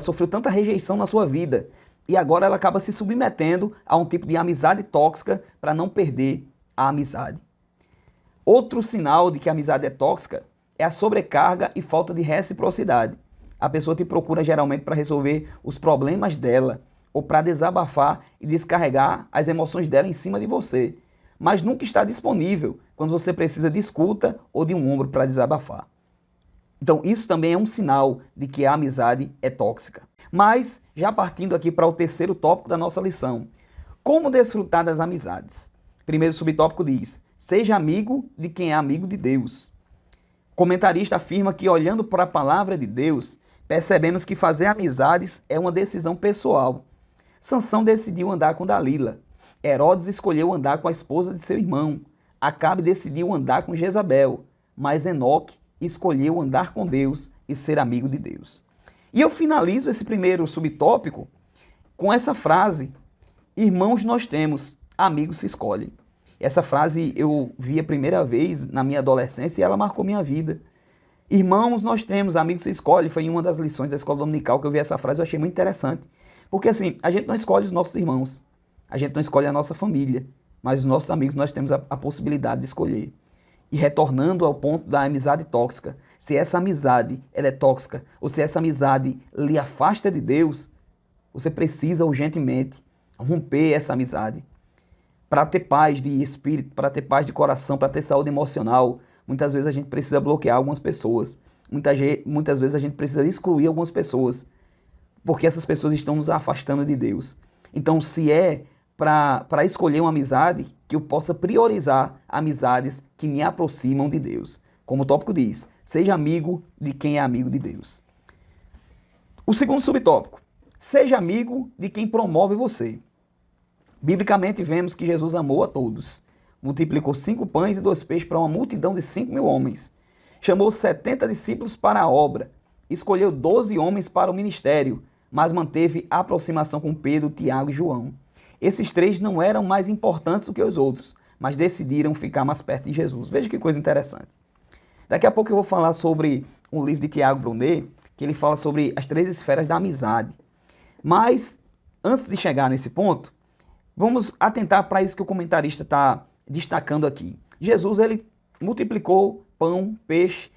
S1: sofreu tanta rejeição na sua vida e agora ela acaba se submetendo a um tipo de amizade tóxica para não perder a amizade. Outro sinal de que a amizade é tóxica é a sobrecarga e falta de reciprocidade. A pessoa te procura geralmente para resolver os problemas dela ou para desabafar e descarregar as emoções dela em cima de você, mas nunca está disponível quando você precisa de escuta ou de um ombro para desabafar. Então isso também é um sinal de que a amizade é tóxica. Mas, já partindo aqui para o terceiro tópico da nossa lição, como desfrutar das amizades? Primeiro subtópico diz, seja amigo de quem é amigo de Deus. O comentarista afirma que olhando para a palavra de Deus, percebemos que fazer amizades é uma decisão pessoal. Sansão decidiu andar com Dalila. Herodes escolheu andar com a esposa de seu irmão. Acabe decidiu andar com Jezabel. Mas Enoque escolheu andar com Deus e ser amigo de Deus. E eu finalizo esse primeiro subtópico com essa frase: irmãos nós temos, amigos se escolhem. Essa frase eu vi a primeira vez na minha adolescência e ela marcou minha vida. Irmãos nós temos, amigos se escolhem. Foi em uma das lições da escola dominical que eu vi essa frase, eu achei muito interessante. Porque assim, a gente não escolhe os nossos irmãos. A gente não escolhe a nossa família, mas os nossos amigos nós temos a possibilidade de escolher. E retornando ao ponto da amizade tóxica, se essa amizade ela é tóxica, ou se essa amizade lhe afasta de Deus, você precisa urgentemente romper essa amizade. Para ter paz de espírito, para ter paz de coração, para ter saúde emocional, muitas vezes a gente precisa bloquear algumas pessoas. Muitas vezes a gente precisa excluir algumas pessoas, porque essas pessoas estão nos afastando de Deus. Então, se é para escolher uma amizade, que eu possa priorizar amizades que me aproximam de Deus. Como o tópico diz, seja amigo de quem é amigo de Deus. O segundo subtópico, seja amigo de quem promove você. Biblicamente vemos que Jesus amou a todos. Multiplicou 5 pães e 2 peixes para uma multidão de 5.000 homens. Chamou 70 discípulos para a obra. Escolheu 12 homens para o ministério, mas manteve a aproximação com Pedro, Tiago e João. Esses 3 não eram mais importantes do que os outros, mas decidiram ficar mais perto de Jesus. Veja que coisa interessante. Daqui a pouco eu vou falar sobre um livro de Tiago Brunet, que ele fala sobre as 3 esferas da amizade. Mas, antes de chegar nesse ponto, vamos atentar para isso que o comentarista está destacando aqui? Jesus, ele multiplicou pão, peixe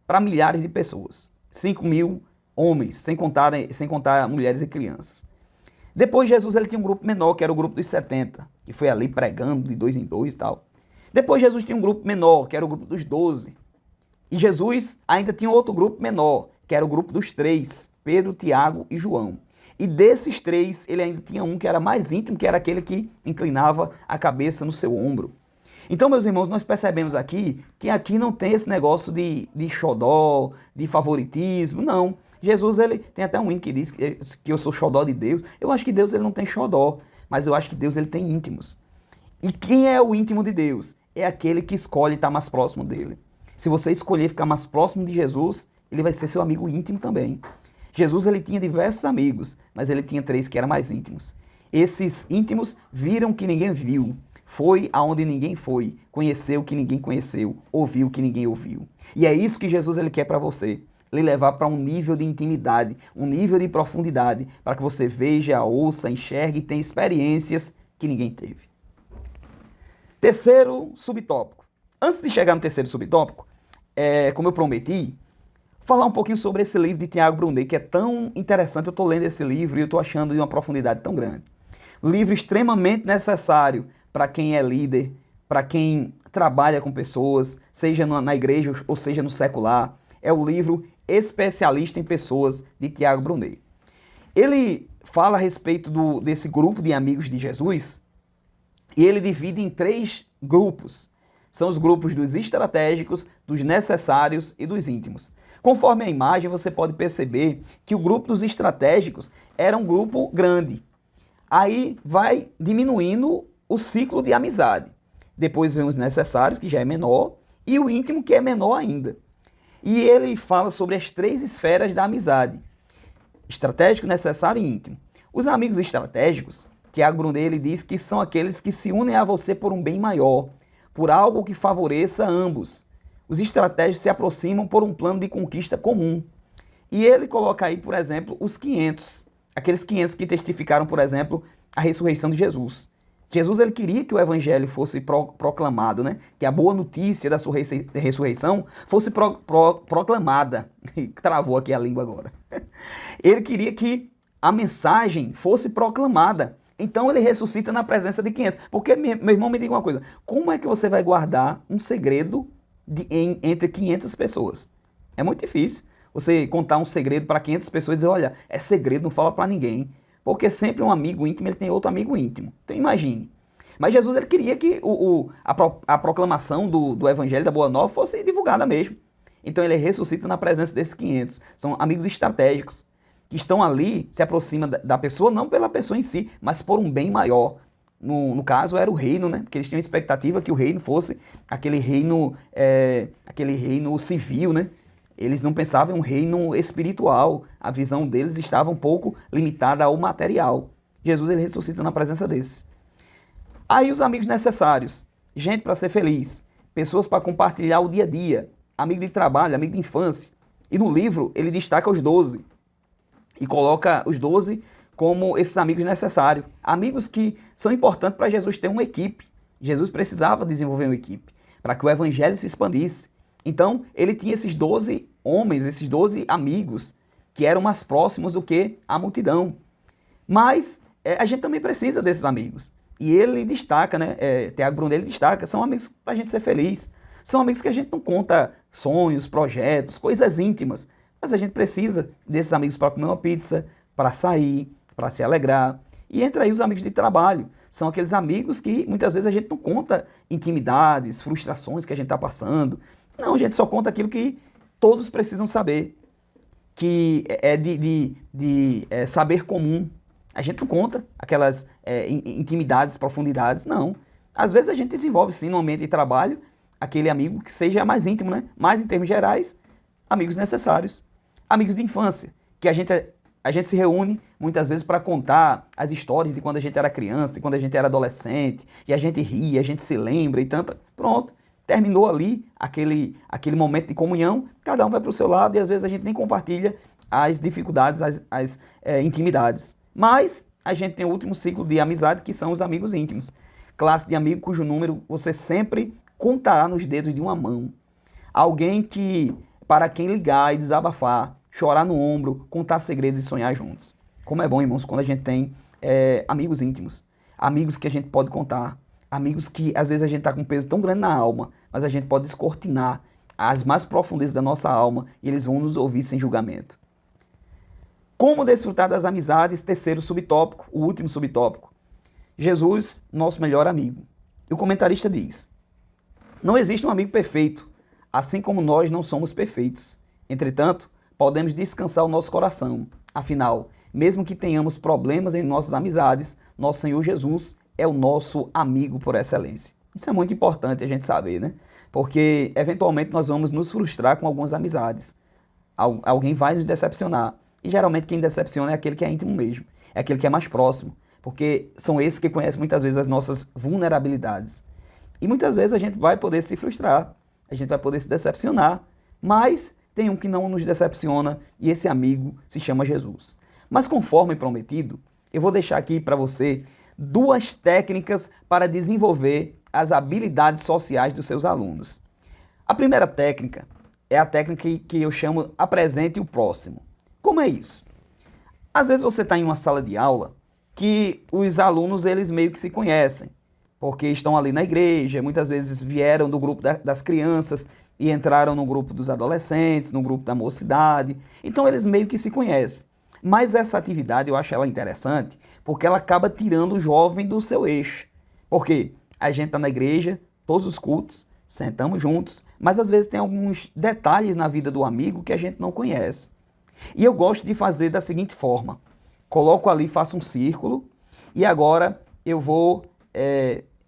S1: para milhares de pessoas. 5.000 homens, sem contar mulheres e crianças. Depois Jesus ele tinha um grupo menor, que era o grupo dos 70, que foi ali pregando de 2 em 2 e tal. Depois Jesus tinha um grupo menor, que era o grupo dos 12. E Jesus ainda tinha outro grupo menor, que era o grupo dos 3, Pedro, Tiago e João. E desses 3, ele ainda tinha um que era mais íntimo, que era aquele que inclinava a cabeça no seu ombro. Então, meus irmãos, nós percebemos aqui que aqui não tem esse negócio de xodó, de favoritismo, não. Jesus, ele tem até um hino que diz que eu sou xodó de Deus. Eu acho que Deus ele não tem xodó, mas eu acho que Deus ele tem íntimos. E quem é o íntimo de Deus? É aquele que escolhe estar mais próximo dele. Se você escolher ficar mais próximo de Jesus, ele vai ser seu amigo íntimo também. Jesus ele tinha diversos amigos, mas ele tinha 3 que eram mais íntimos. Esses íntimos viram que ninguém viu, foi aonde ninguém foi, conheceu o que ninguém conheceu, ouviu o que ninguém ouviu. E é isso que Jesus ele quer para você. Lhe levar para um nível de intimidade, um nível de profundidade, para que você veja, ouça, enxergue e tenha experiências que ninguém teve. Terceiro subtópico. Antes de chegar no terceiro subtópico, como eu prometi, falar um pouquinho sobre esse livro de Tiago Brunet, que é tão interessante. Eu estou lendo esse livro e eu estou achando de uma profundidade tão grande. Livro extremamente necessário para quem é líder, para quem trabalha com pessoas, seja na igreja ou seja no secular. É o livro Especialista em Pessoas, de Tiago Brunet. Ele fala a respeito desse grupo de amigos de Jesus e ele divide em 3 grupos. São os grupos dos estratégicos, dos necessários e dos íntimos. Conforme a imagem, você pode perceber que o grupo dos estratégicos era um grupo grande. Aí vai diminuindo o ciclo de amizade. Depois vem os necessários, que já é menor, e o íntimo, que é menor ainda. E ele fala sobre as 3 esferas da amizade: estratégico, necessário e íntimo. Os amigos estratégicos, Tiago Brunet ele diz que são aqueles que se unem a você por um bem maior, por algo que favoreça ambos. Os estratégicos se aproximam por um plano de conquista comum. E ele coloca aí, por exemplo, os 500. Aqueles 500 que testificaram, por exemplo, a ressurreição de Jesus. Jesus ele queria que o evangelho fosse proclamado, né? Que a boa notícia da ressurreição fosse proclamada. Travou aqui a língua agora. Ele queria que a mensagem fosse proclamada. Então ele ressuscita na presença de 500. Porque, meu irmão, me diga uma coisa. Como é que você vai guardar um segredo entre 500 pessoas? É muito difícil você contar um segredo para 500 pessoas e dizer, olha, é segredo, não fala para ninguém. Porque sempre um amigo íntimo ele tem outro amigo íntimo. Então imagine. Mas Jesus ele queria que a proclamação do evangelho da Boa Nova fosse divulgada mesmo. Então ele ressuscita na presença desses 500. São amigos estratégicos que estão ali, se aproximam da pessoa, não pela pessoa em si, mas por um bem maior. No caso era o reino, né? Porque eles tinham expectativa que o reino fosse aquele reino civil, né? Eles não pensavam em um reino espiritual. A visão deles estava um pouco limitada ao material. Jesus ele ressuscita na presença desses. Aí os amigos necessários. Gente para ser feliz. Pessoas para compartilhar o dia a dia. Amigo de trabalho, amigo de infância. E no livro ele destaca os 12. E coloca os 12 como esses amigos necessários. Amigos que são importantes para Jesus ter uma equipe. Jesus precisava desenvolver uma equipe para que o evangelho se expandisse. Então, ele tinha esses 12 homens, esses 12 amigos, que eram mais próximos do que a multidão. Mas a gente também precisa desses amigos. E ele destaca, né? Tiago Brunet ele destaca, são amigos para a gente ser feliz. São amigos que a gente não conta sonhos, projetos, coisas íntimas. Mas a gente precisa desses amigos para comer uma pizza, para sair, para se alegrar. E entra aí os amigos de trabalho. São aqueles amigos que muitas vezes a gente não conta intimidades, frustrações que a gente está passando. Não, a gente só conta aquilo que todos precisam saber, que é de saber comum. A gente não conta aquelas intimidades, profundidades, não. Às vezes a gente desenvolve, sim, no ambiente de trabalho, aquele amigo que seja mais íntimo, né? Mas, em termos gerais, amigos necessários. Amigos de infância, que a gente se reúne muitas vezes para contar as histórias de quando a gente era criança, de quando a gente era adolescente, e a gente ri, a gente se lembra e tanto. Pronto. Terminou ali aquele momento de comunhão, cada um vai para o seu lado e às vezes a gente nem compartilha as dificuldades, as intimidades. Mas a gente tem o último ciclo de amizade, que são os amigos íntimos. classe de amigo cujo número você sempre contará nos dedos de uma mão. Alguém para quem ligar e desabafar, chorar no ombro, contar segredos e sonhar juntos. Como é bom, irmãos, quando a gente tem amigos íntimos, amigos que a gente pode contar, amigos que às vezes a gente está com um peso tão grande na alma, mas a gente pode descortinar as mais profundezas da nossa alma e eles vão nos ouvir sem julgamento. Como desfrutar das amizades? Terceiro subtópico, o último subtópico. Jesus, nosso melhor amigo. E o comentarista diz: não existe um amigo perfeito, assim como nós não somos perfeitos. Entretanto, podemos descansar o nosso coração. Afinal, mesmo que tenhamos problemas em nossas amizades, nosso Senhor Jesus é o nosso amigo por excelência. Isso é muito importante a gente saber, né? Porque, eventualmente, nós vamos nos frustrar com algumas amizades. Alguém vai nos decepcionar. E, geralmente, quem decepciona é aquele que é íntimo mesmo. É aquele que é mais próximo. Porque são esses que conhecem, muitas vezes, as nossas vulnerabilidades. E, muitas vezes, a gente vai poder se frustrar. A gente vai poder se decepcionar. Mas tem um que não nos decepciona. E esse amigo se chama Jesus. Mas, conforme prometido, eu vou deixar aqui para você 2 técnicas para desenvolver as habilidades sociais dos seus alunos. A primeira técnica é a técnica que eu chamo apresente o próximo. Como é isso? Às vezes você está em uma sala de aula que os alunos eles meio que se conhecem, porque estão ali na igreja, muitas vezes vieram do grupo das crianças e entraram no grupo dos adolescentes, no grupo da mocidade, então eles meio que se conhecem. Mas essa atividade eu acho ela interessante porque ela acaba tirando o jovem do seu eixo. Por quê? A gente está na igreja, todos os cultos, sentamos juntos, mas às vezes tem alguns detalhes na vida do amigo que a gente não conhece. E eu gosto de fazer da seguinte forma: coloco ali, faço um círculo e agora eu vou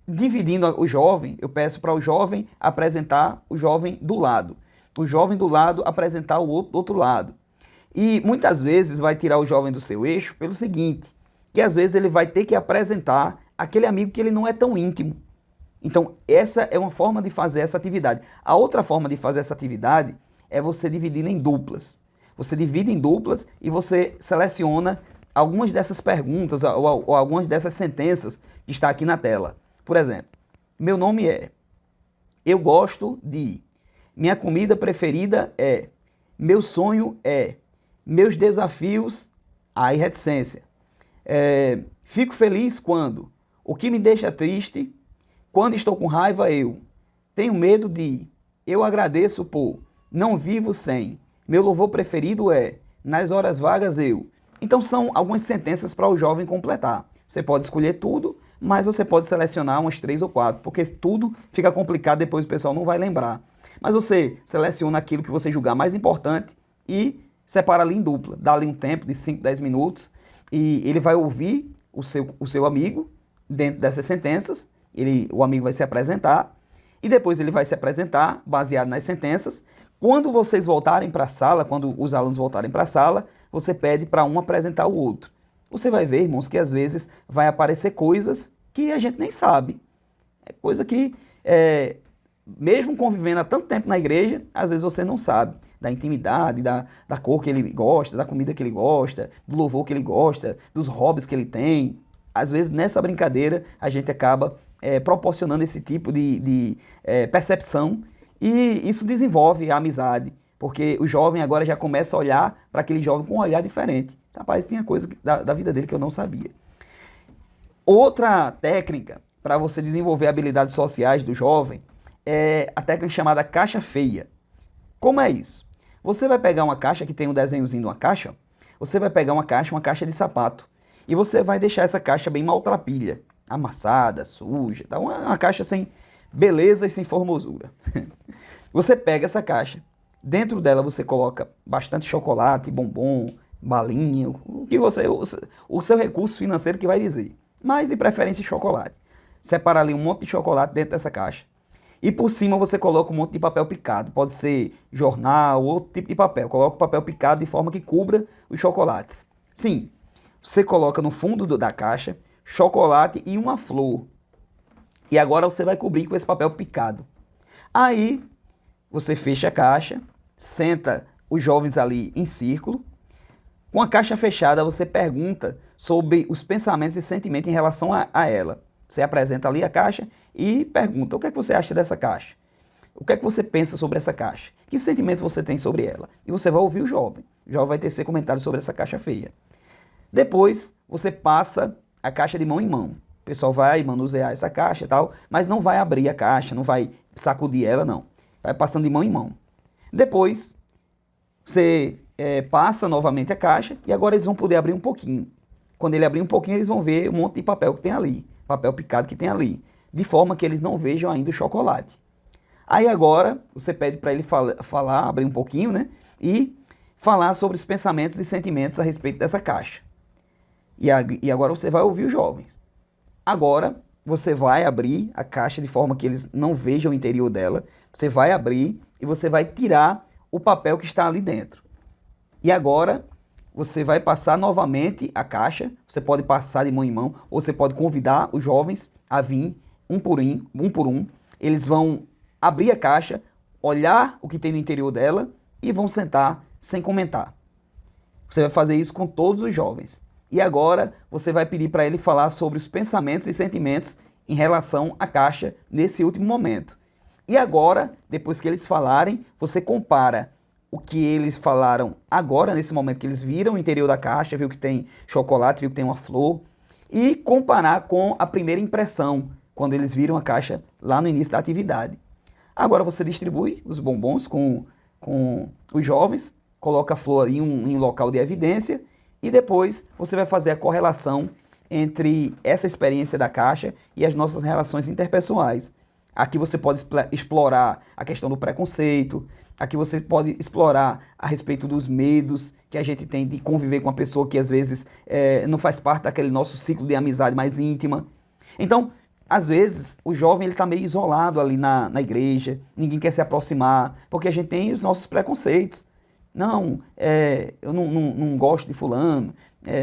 S1: dividindo o jovem, eu peço para o jovem apresentar o jovem do lado, o jovem do lado apresentar o outro lado. E muitas vezes vai tirar o jovem do seu eixo pelo seguinte, que às vezes ele vai ter que apresentar aquele amigo que ele não é tão íntimo. Então, essa é uma forma de fazer essa atividade. A outra forma de fazer essa atividade é você dividindo em duplas. Você divide em duplas e você seleciona algumas dessas perguntas ou algumas dessas sentenças que está aqui na tela. Por exemplo, meu nome é, eu gosto de, minha comida preferida é, meu sonho é, meus desafios, aí reticência. Fico feliz quando, o que me deixa triste, quando estou com raiva eu, tenho medo de, eu agradeço por, não vivo sem, meu louvor preferido é, nas horas vagas eu. Então são algumas sentenças para o jovem completar. Você pode escolher tudo, mas você pode selecionar umas 3 ou 4, porque tudo fica complicado, depois o pessoal não vai lembrar. Mas você seleciona aquilo que você julgar mais importante e separa ali em dupla. Dá ali um tempo de 5, 10 minutos e ele vai ouvir o seu amigo dentro dessas sentenças. O amigo vai se apresentar e depois ele vai se apresentar baseado nas sentenças. Quando vocês voltarem para a sala, quando os alunos voltarem para a sala, você pede para um apresentar o outro. Você vai ver, irmãos, que às vezes vai aparecer coisas que a gente nem sabe. É coisa que, mesmo convivendo há tanto tempo na igreja, às vezes você não sabe da intimidade, da cor que ele gosta, da comida que ele gosta, do louvor que ele gosta, dos hobbies que ele tem. Às vezes, nessa brincadeira, a gente acaba proporcionando esse tipo de percepção e isso desenvolve a amizade, porque o jovem agora já começa a olhar para aquele jovem com um olhar diferente. Rapaz, tinha coisa da vida dele que eu não sabia. Outra técnica para você desenvolver habilidades sociais do jovem é a técnica chamada caixa feia. Como é isso? Você vai pegar uma caixa que tem um desenhozinho de uma caixa, você vai pegar uma caixa de sapato, e você vai deixar essa caixa bem maltrapilha, amassada, suja, tá? Uma caixa sem beleza e sem formosura. Você pega essa caixa, dentro dela você coloca bastante chocolate, bombom, balinha, o que o seu recurso financeiro que vai dizer, mas de preferência chocolate. Separa ali um monte de chocolate dentro dessa caixa. E por cima você coloca um monte de papel picado. Pode ser jornal ou outro tipo de papel. Coloca o papel picado de forma que cubra os chocolates. Sim, você coloca no fundo da caixa chocolate e uma flor. E agora você vai cobrir com esse papel picado. Aí você fecha a caixa, senta os jovens ali em círculo. Com a caixa fechada você pergunta sobre os pensamentos e sentimentos em relação a ela. Você apresenta ali a caixa e pergunta: o que é que você acha dessa caixa? O que é que você pensa sobre essa caixa? Que sentimento você tem sobre ela? E você vai ouvir o jovem. O jovem vai tecer comentários sobre essa caixa feia. Depois, você passa a caixa de mão em mão. O pessoal vai manusear essa caixa e tal, mas não vai abrir a caixa, não vai sacudir ela, não. Vai passando de mão em mão. Depois, você passa novamente a caixa e agora eles vão poder abrir um pouquinho. Quando ele abrir um pouquinho, eles vão ver um monte de papel que tem ali, papel picado que tem ali, de forma que eles não vejam ainda o chocolate. Aí agora, você pede para ele falar, abrir um pouquinho, né? E falar sobre os pensamentos e sentimentos a respeito dessa caixa. E agora você vai ouvir os jovens. Agora, você vai abrir a caixa de forma que eles não vejam o interior dela. Você vai abrir e você vai tirar o papel que está ali dentro. E agora, você vai passar novamente a caixa. Você pode passar de mão em mão, ou você pode convidar os jovens a vir um por um. Eles vão abrir a caixa, olhar o que tem no interior dela e vão sentar sem comentar. Você vai fazer isso com todos os jovens. E agora você vai pedir para ele falar sobre os pensamentos e sentimentos em relação à caixa nesse último momento. E agora, depois que eles falarem, você compara o que eles falaram agora, nesse momento que eles viram o interior da caixa, viu que tem chocolate, viu que tem uma flor, e comparar com a primeira impressão, quando eles viram a caixa lá no início da atividade. Agora você distribui os bombons com os jovens, coloca a flor em um local de evidência e depois você vai fazer a correlação entre essa experiência da caixa e as nossas relações interpessoais. Aqui você pode explorar a questão do preconceito, aqui você pode explorar a respeito dos medos que a gente tem de conviver com uma pessoa que às vezes não faz parte daquele nosso ciclo de amizade mais íntima. Então, às vezes, o jovem está meio isolado ali na igreja, ninguém quer se aproximar, porque a gente tem os nossos preconceitos. Não, eu não gosto de fulano,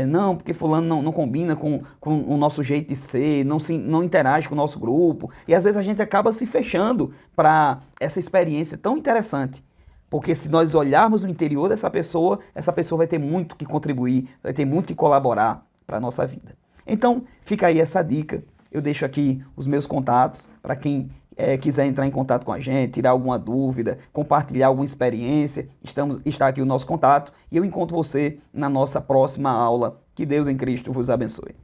S1: não, porque fulano não combina com o nosso jeito de ser, não interage com o nosso grupo. E às vezes a gente acaba se fechando para essa experiência tão interessante. Porque se nós olharmos no interior dessa pessoa, essa pessoa vai ter muito que contribuir, vai ter muito que colaborar para a nossa vida. Então, fica aí essa dica. Eu deixo aqui os meus contatos para quem quiser entrar em contato com a gente, tirar alguma dúvida, compartilhar alguma experiência. Está aqui o nosso contato e eu encontro você na nossa próxima aula. Que Deus em Cristo vos abençoe.